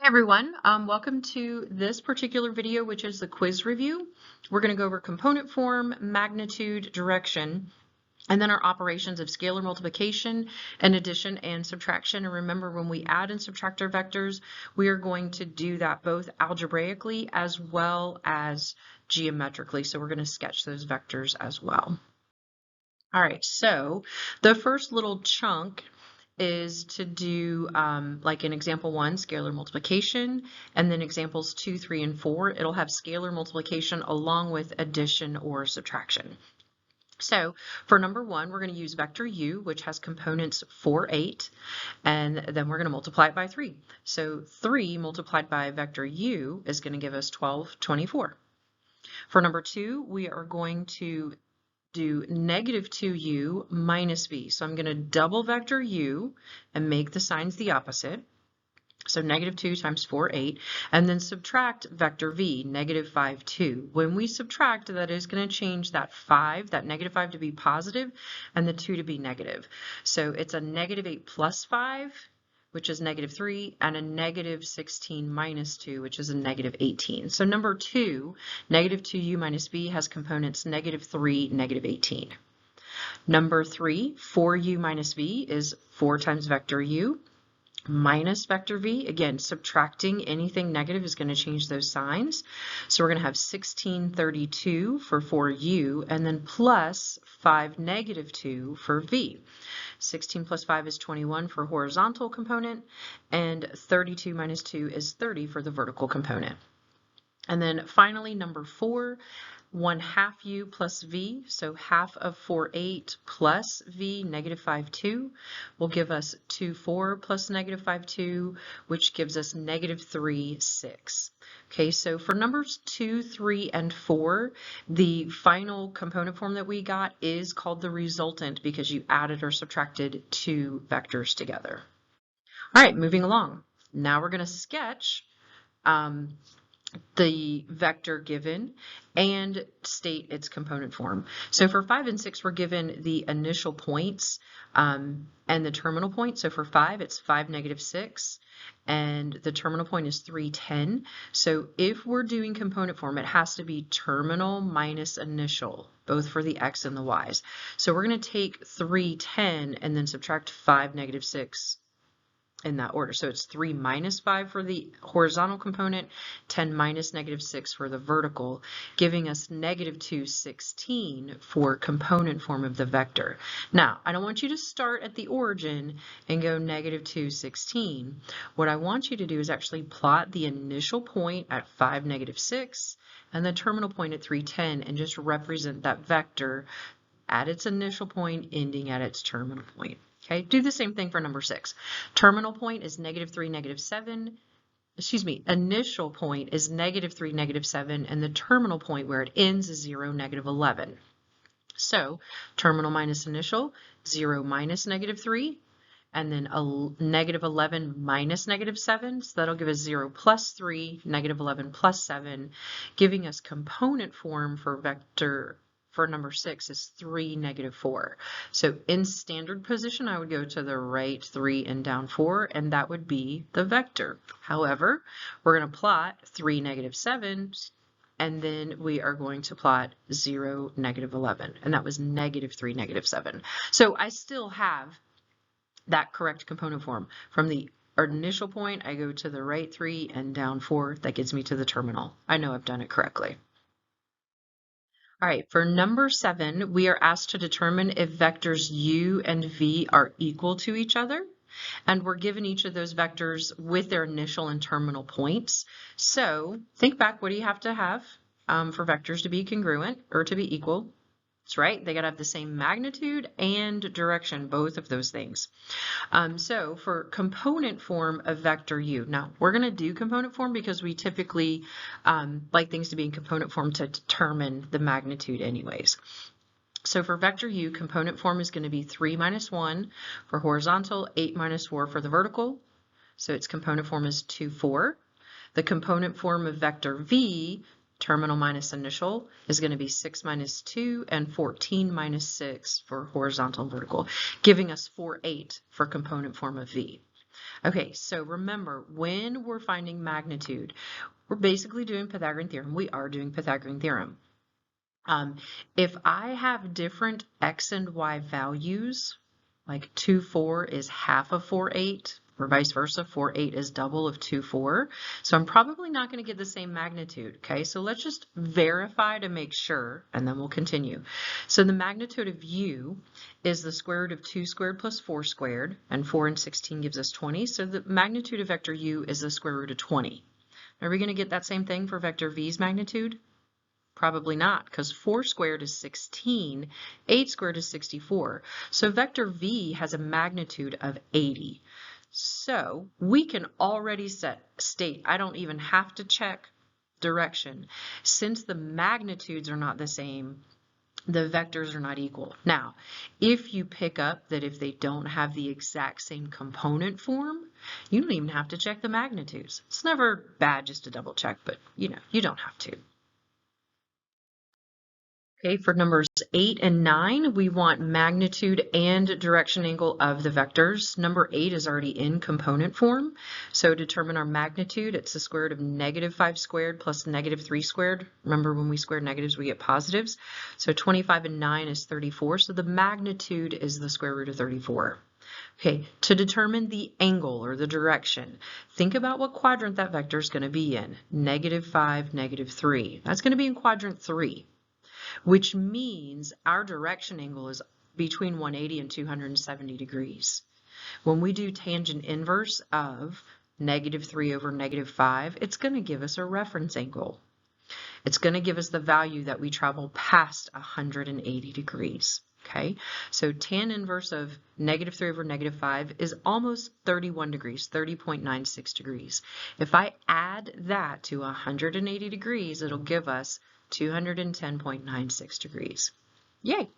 Hey everyone, welcome to this particular video, which is the quiz review. We're going to go over component form, magnitude, direction, and then our operations of scalar multiplication and addition and subtraction. And remember, when we add and subtract our vectors, we are going to do that both algebraically as well as geometrically. So we're going to sketch those vectors as well. All right, so the first little chunk is to do like in example 1, scalar multiplication, and then examples 2, 3, and 4, it'll have scalar multiplication along with addition or subtraction. So for number 1, we're going to use vector u, which has components 4, 8, and then we're going to multiply it by 3. So 3 multiplied by vector u is going to give us 12, 24. For number 2, we are going to do negative 2u minus v. So I'm going to double vector u and make the signs the opposite. So negative 2 times 4, 8, and then subtract vector v, negative 5, 2. When we subtract, that is going to change that 5, that negative 5 to be positive, and the 2 to be negative. So it's a negative 8 plus 5, which is negative 3, and a negative 16 minus 2, which is a negative 18. So number 2, negative 2u minus v, has components negative 3, negative 18. Number 3, 4u minus v, is 4 times vector u minus vector v. Again, subtracting anything negative is going to change those signs. So we're going to have 1632 for 4u, and then plus 5 negative 2 for v. 16 plus 5 is 21 for horizontal component, and 32 minus 2 is 30 for the vertical component. And then finally, number 4, 1/2 u plus v, so half of 4, 8 plus v, negative 5, 2, will give us 2, 4 plus negative 5, 2, which gives us negative 3, 6. Okay, so for numbers 2, 3, and 4, the final component form that we got is called the resultant because you added or subtracted two vectors together. All right, moving along. Now we're going to sketch the vector given and state its component form. So for 5 and 6, we're given the initial points and the terminal point. So for 5, it's 5, negative 6, and the terminal point is 3, 10. So if we're doing component form, it has to be terminal minus initial, both for the x and the y's. So we're going to take 3, 10, and then subtract 5, negative 6 in that order. So it's 3 minus 5 for the horizontal component, 10 minus negative 6 for the vertical, giving us negative 2, 16 for component form of the vector. Now, I don't want you to start at the origin and go negative 2, 16. What I want you to do is actually plot the initial point at 5, negative 6, and the terminal point at 3, 10, and just represent that vector at its initial point, ending at its terminal point. Okay, do the same thing for number 6. Terminal point is negative 3, negative 7. Excuse me, initial point is negative 3, negative 7, and the terminal point where it ends is 0, negative 11. So terminal minus initial, 0 minus negative 3, and then a negative 11 minus negative 7. So that'll give us 0 plus 3, negative 11 plus 7, giving us component form for vector for number 6 is 3, negative 4. So in standard position, I would go to the right 3 and down 4, and that would be the vector. However, we're going to plot 3, negative 7, and then we are going to plot 0, negative 11, and that was negative 3, negative 7. So I still have that correct component form. From the initial point, I go to the right 3 and down 4. That gets me to the terminal. I know I've done it correctly. All right, for number 7, we are asked to determine if vectors u and v are equal to each other, and we're given each of those vectors with their initial and terminal points. So think back, what do you have to have for vectors to be congruent or to be equal? That's right, they got to have the same magnitude and direction, both of those things. So for component form of vector u, now we're going to do component form because we typically like things to be in component form to determine the magnitude anyways. So for vector u, component form is going to be 3 minus 1 for horizontal, 8 minus 4 for the vertical. So its component form is 2, 4. The component form of vector v, terminal minus initial, is going to be 6 minus 2 and 14 minus 6 for horizontal and vertical, giving us 4, 8 for component form of v. Okay, so remember, when we're finding magnitude, we're basically doing Pythagorean theorem. We are doing Pythagorean theorem. If I have different x and y values, like 2, 4 is half of 4, 8, or vice versa, 4, 8 is double of 2, 4. So I'm probably not going to get the same magnitude, okay? So let's just verify to make sure, and then we'll continue. So the magnitude of u is the square root of 2 squared plus 4 squared, and 4 and 16 gives us 20. So the magnitude of vector u is the square root of 20. Are we going to get that same thing for vector v's magnitude? Probably not, because 4 squared is 16, 8 squared is 64. So vector v has a magnitude of 80. So we can already state, I don't even have to check direction. Since the magnitudes are not the same, the vectors are not equal. Now, if you pick up that if they don't have the exact same component form, you don't even have to check the magnitudes. It's never bad just to double check, but you don't have to. Okay, for numbers 8 and 9, we want magnitude and direction angle of the vectors. Number 8 is already in component form. So determine our magnitude. It's the square root of negative 5 squared plus negative 3 squared. Remember, when we square negatives, we get positives. So 25 and 9 is 34. So the magnitude is the square root of 34. Okay, to determine the angle or the direction, think about what quadrant that vector is going to be in. Negative 5, negative 3. That's going to be in quadrant 3. Which means our direction angle is between 180 and 270 degrees. When we do tangent inverse of negative 3 over negative 5, it's going to give us a reference angle. It's going to give us the value that we travel past 180 degrees. Okay, so tan inverse of negative 3 over negative 5 is almost 31 degrees, 30.96 degrees. If I add that to 180 degrees, it'll give us 210.96 degrees. Yay!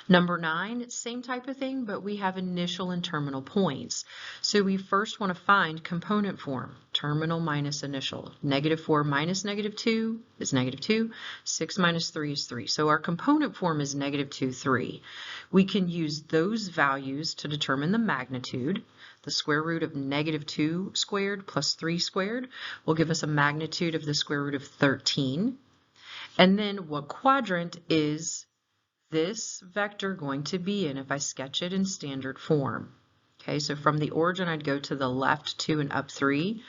Number 9, same type of thing, but we have initial and terminal points. So we first want to find component form, terminal minus initial. Negative 4 minus negative 2 is negative 2. 6 minus 3 is 3. So our component form is negative 2, 3. We can use those values to determine the magnitude. The square root of negative 2 squared plus 3 squared will give us a magnitude of the square root of 13. And then what quadrant is this vector going to be in if I sketch it in standard form? Okay, so from the origin, I'd go to the left 2 and up 3.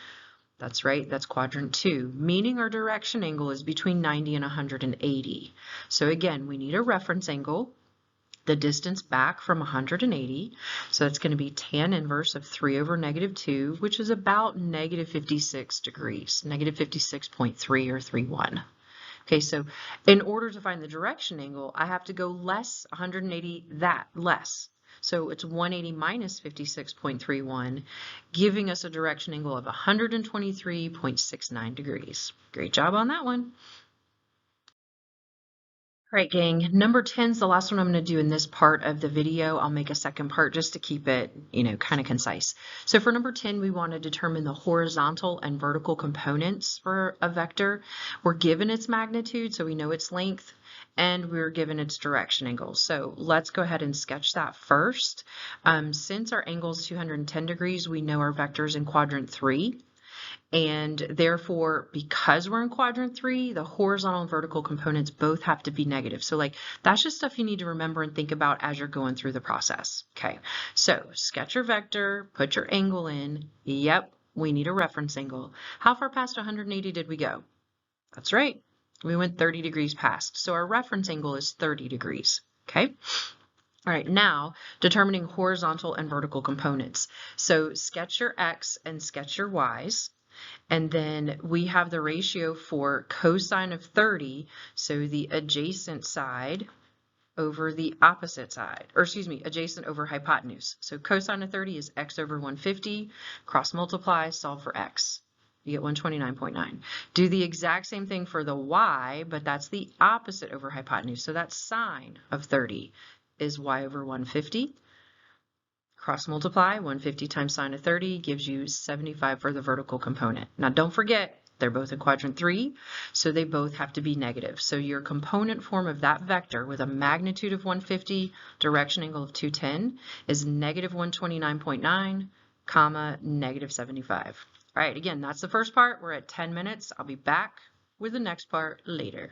That's right, that's quadrant 2, meaning our direction angle is between 90 and 180. So again, we need a reference angle, the distance back from 180. So that's going to be tan inverse of 3 over negative 2, which is about negative 56 degrees, negative 56.3 or 31. Okay, so in order to find the direction angle, I have to go less 180, that less. So it's 180 minus 56.31, giving us a direction angle of 123.69 degrees. Great job on that one. All right, gang, number 10 is the last one I'm going to do in this part of the video. I'll make a second part just to keep it, kind of concise. So for number 10, we want to determine the horizontal and vertical components for a vector. We're given its magnitude, so we know its length, and we're given its direction angle. So let's go ahead and sketch that first. Since our angle is 210 degrees, we know our vector is in quadrant 3. And therefore, because we're in quadrant 3, the horizontal and vertical components both have to be negative. So that's just stuff you need to remember and think about as you're going through the process. Okay, so sketch your vector, put your angle in. Yep, we need a reference angle. How far past 180 did we go? That's right, we went 30 degrees past. So our reference angle is 30 degrees. Okay. All right, now determining horizontal and vertical components. So sketch your X and sketch your Y's. And then we have the ratio for cosine of 30, so the adjacent side over the opposite side, or excuse me, adjacent over hypotenuse. So cosine of 30 is x over 150, cross multiply, solve for x. You get 129.9. Do the exact same thing for the y, but that's the opposite over hypotenuse. So that sine of 30 is y over 150. Cross multiply, 150 times sine of 30 gives you 75 for the vertical component. Now don't forget, they're both in quadrant 3, so they both have to be negative. So your component form of that vector with a magnitude of 150, direction angle of 210, is negative 129.9 comma, negative 75. All right, again, that's the first part. We're at 10 minutes. I'll be back with the next part later.